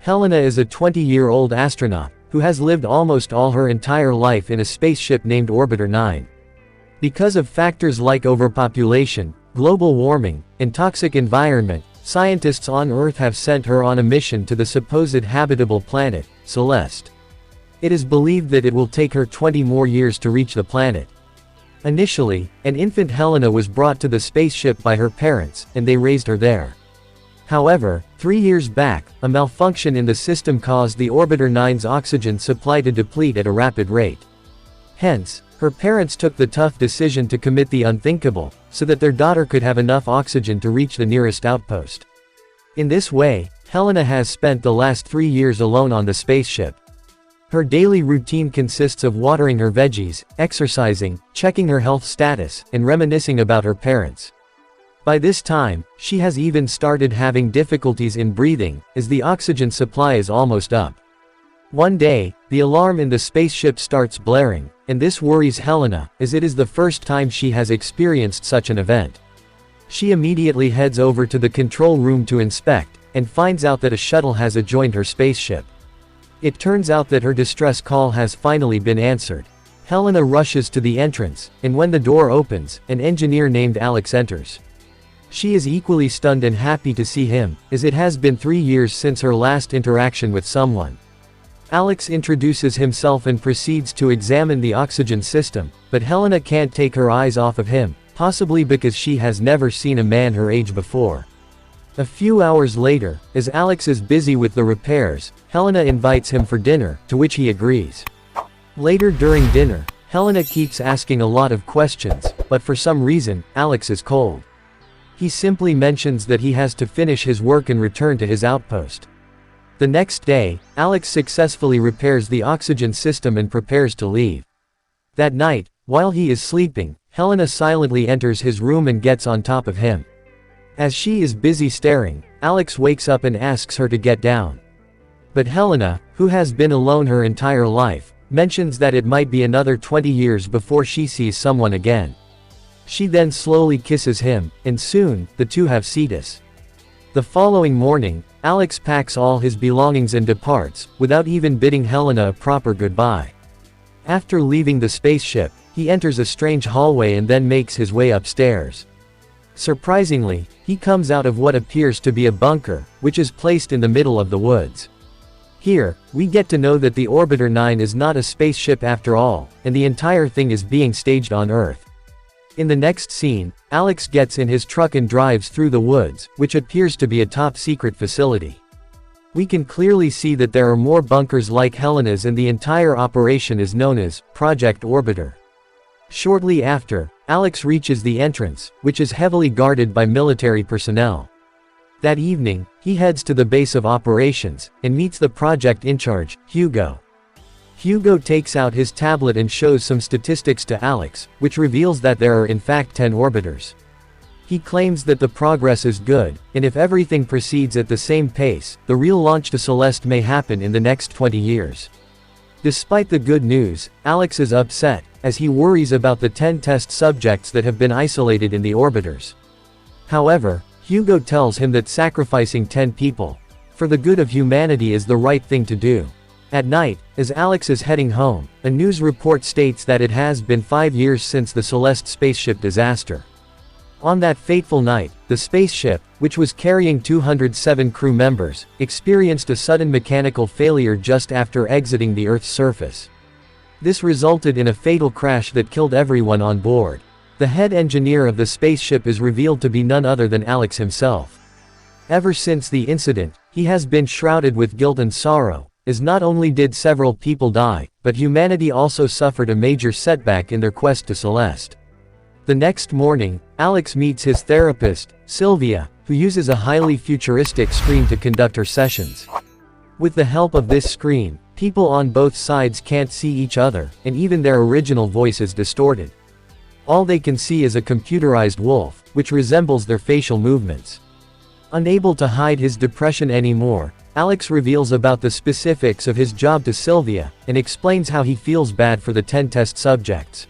Helena is a 20-year-old astronaut, who has lived almost all her entire life in a spaceship named Orbiter 9. Because of factors like overpopulation, global warming, and toxic environment, scientists on Earth have sent her on a mission to the supposed habitable planet, Celeste. It is believed that it will take her 20 more years to reach the planet. Initially, an infant Helena was brought to the spaceship by her parents, and they raised her there. However, 3 years back, a malfunction in the system caused the Orbiter 9's oxygen supply to deplete at a rapid rate. Hence, her parents took the tough decision to commit the unthinkable, so that their daughter could have enough oxygen to reach the nearest outpost. In this way, Helena has spent the last 3 years alone on the spaceship. Her daily routine consists of watering her veggies, exercising, checking her health status, and reminiscing about her parents. By this time, she has even started having difficulties in breathing, as the oxygen supply is almost up. One day, the alarm in the spaceship starts blaring, and this worries Helena, as it is the first time she has experienced such an event. She immediately heads over to the control room to inspect, and finds out that a shuttle has joined her spaceship. It turns out that her distress call has finally been answered. Helena rushes to the entrance, and when the door opens, an engineer named Alex enters. She is equally stunned and happy to see him, as it has been 3 years since her last interaction with someone. Alex introduces himself and proceeds to examine the oxygen system, but Helena can't take her eyes off of him, possibly because she has never seen a man her age before. A few hours later, as Alex is busy with the repairs, Helena invites him for dinner, to which he agrees. Later during dinner, Helena keeps asking a lot of questions, but for some reason, Alex is cold. He simply mentions that he has to finish his work and return to his outpost. The next day, Alex successfully repairs the oxygen system and prepares to leave. That night, while he is sleeping, Helena silently enters his room and gets on top of him. As she is busy staring, Alex wakes up and asks her to get down. But Helena, who has been alone her entire life, mentions that it might be another 20 years before she sees someone again. She then slowly kisses him, and soon, the two have cetus. The following morning, Alex packs all his belongings and departs, without even bidding Helena a proper goodbye. After leaving the spaceship, he enters a strange hallway and then makes his way upstairs. Surprisingly, he comes out of what appears to be a bunker, which is placed in the middle of the woods. Here, we get to know that the Orbiter 9 is not a spaceship after all, and the entire thing is being staged on Earth. In the next scene, Alex gets in his truck and drives through the woods, which appears to be a top-secret facility. We can clearly see that there are more bunkers like Helena's, and the entire operation is known as Project Orbiter. Shortly after, Alex reaches the entrance, which is heavily guarded by military personnel. That evening, he heads to the base of operations, and meets the project in charge, Hugo. Hugo takes out his tablet and shows some statistics to Alex, which reveals that there are in fact 10 orbiters. He claims that the progress is good, and if everything proceeds at the same pace, the real launch to Celeste may happen in the next 20 years. Despite the good news, Alex is upset, as he worries about the 10 test subjects that have been isolated in the orbiters. However, Hugo tells him that sacrificing 10 people for the good of humanity is the right thing to do. At night, as Alex is heading home, a news report states that it has been 5 years since the Celeste spaceship disaster. On that fateful night, the spaceship, which was carrying 207 crew members, experienced a sudden mechanical failure just after exiting the Earth's surface. This resulted in a fatal crash that killed everyone on board. The head engineer of the spaceship is revealed to be none other than Alex himself. Ever since the incident, he has been shrouded with guilt and sorrow, as not only did several people die, but humanity also suffered a major setback in their quest to Celeste. The next morning, Alex meets his therapist, Sylvia, who uses a highly futuristic screen to conduct her sessions. With the help of this screen, people on both sides can't see each other, and even their original voice is distorted. All they can see is a computerized wolf, which resembles their facial movements. Unable to hide his depression anymore, Alex reveals about the specifics of his job to Sylvia, and explains how he feels bad for the 10 test subjects.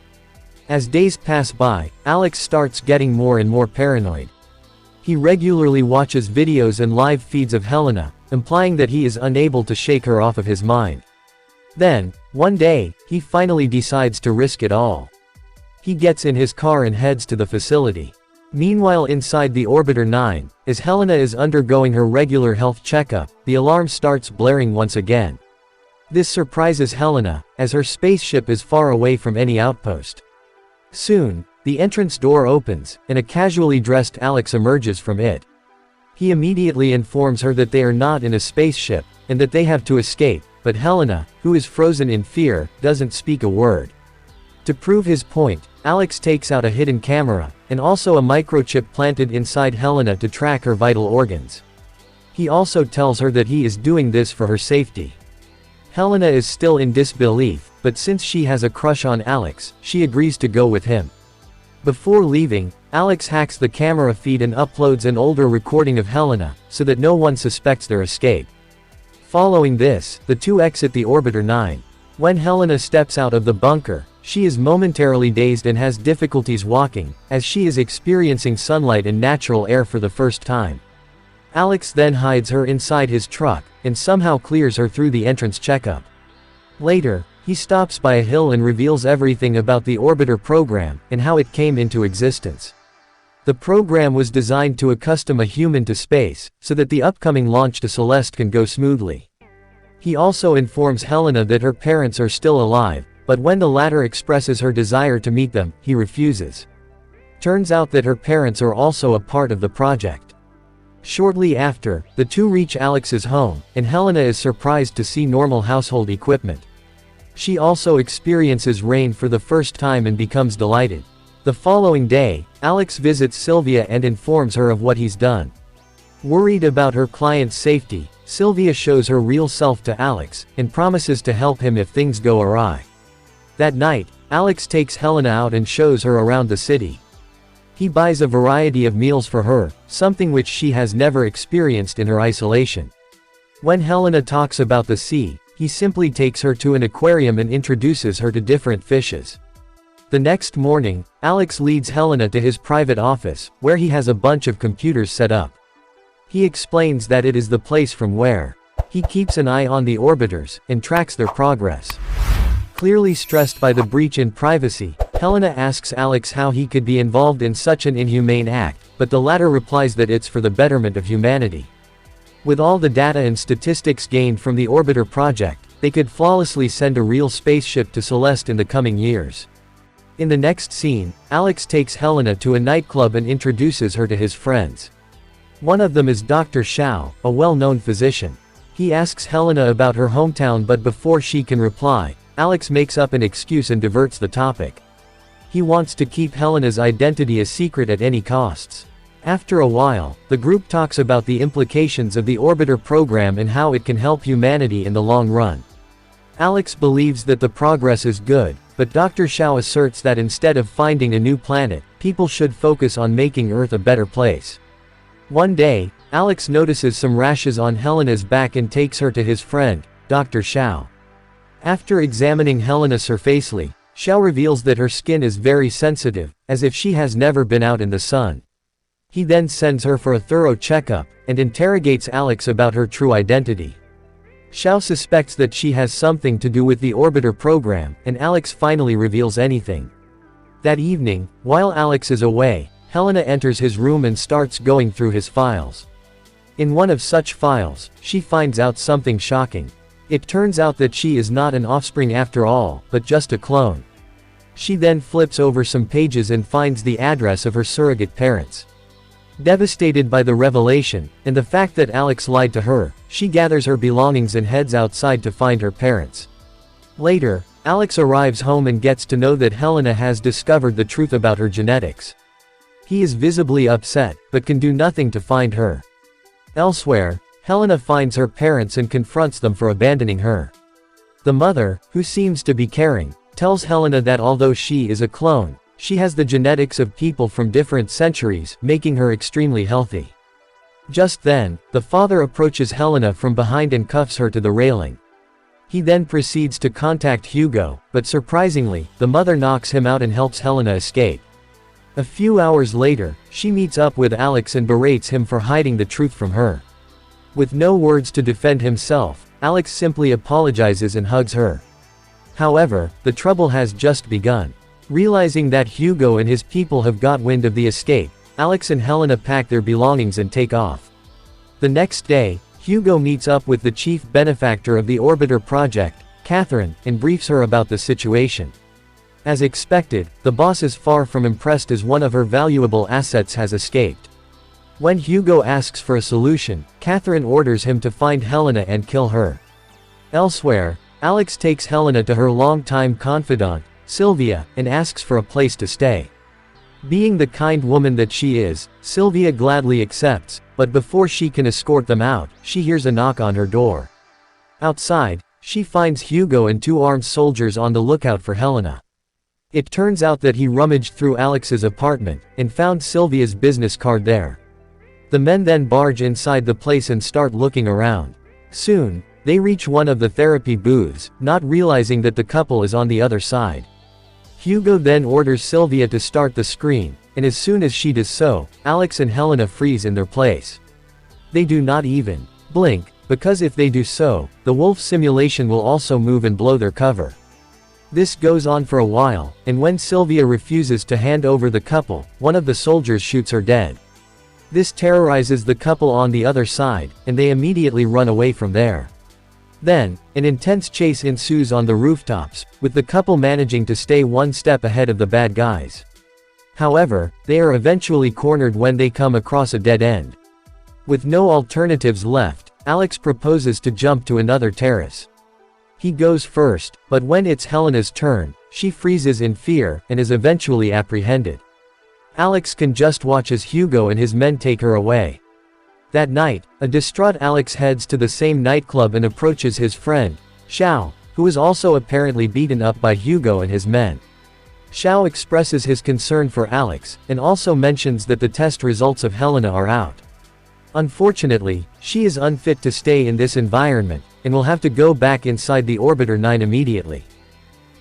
As days pass by, Alex starts getting more and more paranoid. He regularly watches videos and live feeds of Helena, implying that he is unable to shake her off of his mind. Then, one day, he finally decides to risk it all. He gets in his car and heads to the facility. Meanwhile, inside the Orbiter 9, as Helena is undergoing her regular health checkup, the alarm starts blaring once again. This surprises Helena, as her spaceship is far away from any outpost. Soon, the entrance door opens, and a casually dressed Alex emerges from it. He immediately informs her that they are not in a spaceship, and that they have to escape, but Helena, who is frozen in fear, doesn't speak a word. To prove his point, Alex takes out a hidden camera, and also a microchip planted inside Helena to track her vital organs. He also tells her that he is doing this for her safety. Helena is still in disbelief, but since she has a crush on Alex, she agrees to go with him. Before leaving, Alex hacks the camera feed and uploads an older recording of Helena, so that no one suspects their escape. Following this, the two exit the Orbiter 9. When Helena steps out of the bunker, she is momentarily dazed and has difficulties walking, as she is experiencing sunlight and natural air for the first time. Alex then hides her inside his truck, and somehow clears her through the entrance checkup. Later, he stops by a hill and reveals everything about the Orbiter program, and how it came into existence. The program was designed to accustom a human to space, so that the upcoming launch to Celeste can go smoothly. He also informs Helena that her parents are still alive, but when the latter expresses her desire to meet them, he refuses. Turns out that her parents are also a part of the project. Shortly after, the two reach Alex's home, and Helena is surprised to see normal household equipment. She also experiences rain for the first time and becomes delighted. The following day, Alex visits Sylvia and informs her of what he's done. Worried about her client's safety, Sylvia shows her real self to Alex, and promises to help him if things go awry. That night, Alex takes Helena out and shows her around the city. He buys a variety of meals for her, something which she has never experienced in her isolation. When Helena talks about the sea, he simply takes her to an aquarium and introduces her to different fishes. The next morning, Alex leads Helena to his private office, where he has a bunch of computers set up. He explains that it is the place from where he keeps an eye on the orbiters, and tracks their progress. Clearly stressed by the breach in privacy, Helena asks Alex how he could be involved in such an inhumane act, but the latter replies that it's for the betterment of humanity. With all the data and statistics gained from the Orbiter project, they could flawlessly send a real spaceship to Celeste in the coming years. In the next scene, Alex takes Helena to a nightclub and introduces her to his friends. One of them is Dr. Xiao, a well-known physician. He asks Helena about her hometown, but before she can reply, Alex makes up an excuse and diverts the topic. He wants to keep Helena's identity a secret at any costs. After a while, the group talks about the implications of the Orbiter program and how it can help humanity in the long run. Alex believes that the progress is good, but Dr. Xiao asserts that instead of finding a new planet, people should focus on making Earth a better place. One day, Alex notices some rashes on Helena's back and takes her to his friend, Dr. Xiao. After examining Helena surfacely, Xiao reveals that her skin is very sensitive, as if she has never been out in the sun. He then sends her for a thorough checkup, and interrogates Alex about her true identity. Xiao suspects that she has something to do with the Orbiter program, and Alex finally reveals anything. That evening, while Alex is away, Helena enters his room and starts going through his files. In one of such files, she finds out something shocking. It turns out that she is not an offspring after all, but just a clone. She then flips over some pages and finds the address of her surrogate parents. Devastated by the revelation, and the fact that Alex lied to her, she gathers her belongings and heads outside to find her parents. Later, Alex arrives home and gets to know that Helena has discovered the truth about her genetics. He is visibly upset, but can do nothing to find her. Elsewhere, Helena finds her parents and confronts them for abandoning her. The mother, who seems to be caring, tells Helena that although she is a clone, she has the genetics of people from different centuries, making her extremely healthy. Just then, the father approaches Helena from behind and cuffs her to the railing. He then proceeds to contact Hugo, but surprisingly, the mother knocks him out and helps Helena escape. A few hours later, she meets up with Alex and berates him for hiding the truth from her. With no words to defend himself, Alex simply apologizes and hugs her. However, the trouble has just begun. Realizing that Hugo and his people have got wind of the escape, Alex and Helena pack their belongings and take off. The next day, Hugo meets up with the chief benefactor of the Orbiter project, Catherine, and briefs her about the situation. As expected, the boss is far from impressed as one of her valuable assets has escaped. When Hugo asks for a solution, Catherine orders him to find Helena and kill her. Elsewhere, Alex takes Helena to her longtime confidant, Sylvia, and asks for a place to stay. Being the kind woman that she is, Sylvia gladly accepts, but before she can escort them out, she hears a knock on her door. Outside, she finds Hugo and two armed soldiers on the lookout for Helena. It turns out that he rummaged through Alex's apartment, and found Sylvia's business card there. The men then barge inside the place and start looking around. Soon, they reach one of the therapy booths, not realizing that the couple is on the other side. Hugo then orders Sylvia to start the screen, and as soon as she does so, Alex and Helena freeze in their place. They do not even blink, because if they do so, the wolf simulation will also move and blow their cover. This goes on for a while, and when Sylvia refuses to hand over the couple, one of the soldiers shoots her dead. This terrorizes the couple on the other side, and they immediately run away from there. Then, an intense chase ensues on the rooftops, with the couple managing to stay one step ahead of the bad guys. However, they are eventually cornered when they come across a dead end. With no alternatives left, Alex proposes to jump to another terrace. He goes first, but when it's Helena's turn, she freezes in fear, and is eventually apprehended. Alex can just watch as Hugo and his men take her away. That night, a distraught Alex heads to the same nightclub and approaches his friend, Xiao, who is also apparently beaten up by Hugo and his men. Xiao expresses his concern for Alex, and also mentions that the test results of Helena are out. Unfortunately, she is unfit to stay in this environment, and will have to go back inside the Orbiter 9 immediately.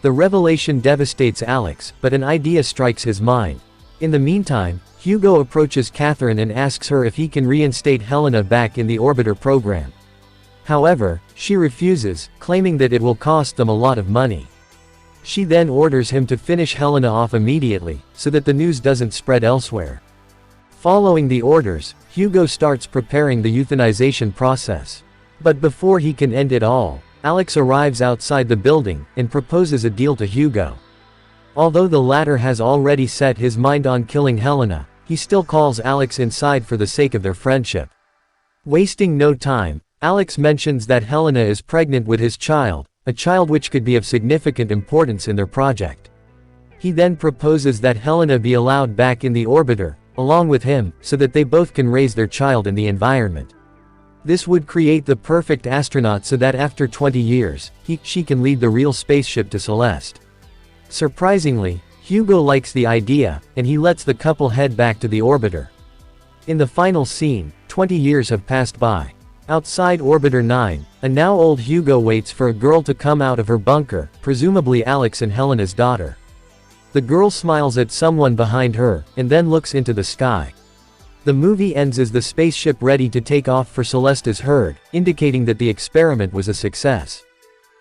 The revelation devastates Alex, but an idea strikes his mind. In the meantime, Hugo approaches Catherine and asks her if he can reinstate Helena back in the Orbiter program. However, she refuses, claiming that it will cost them a lot of money. She then orders him to finish Helena off immediately, so that the news doesn't spread elsewhere. Following the orders, Hugo starts preparing the euthanization process. But before he can end it all, Alex arrives outside the building, and proposes a deal to Hugo. Although the latter has already set his mind on killing Helena, he still calls Alex inside for the sake of their friendship. Wasting no time, Alex mentions that Helena is pregnant with his child, a child which could be of significant importance in their project. He then proposes that Helena be allowed back in the Orbiter, along with him, so that they both can raise their child in the environment. This would create the perfect astronaut so that after 20 years, she can lead the real spaceship to Celeste. Surprisingly, Hugo likes the idea, and he lets the couple head back to the Orbiter. In the final scene, 20 years have passed by. Outside Orbiter 9, a now old Hugo waits for a girl to come out of her bunker, presumably Alex and Helena's daughter. The girl smiles at someone behind her, and then looks into the sky. The movie ends as the spaceship ready to take off for Celeste is heard, indicating that the experiment was a success.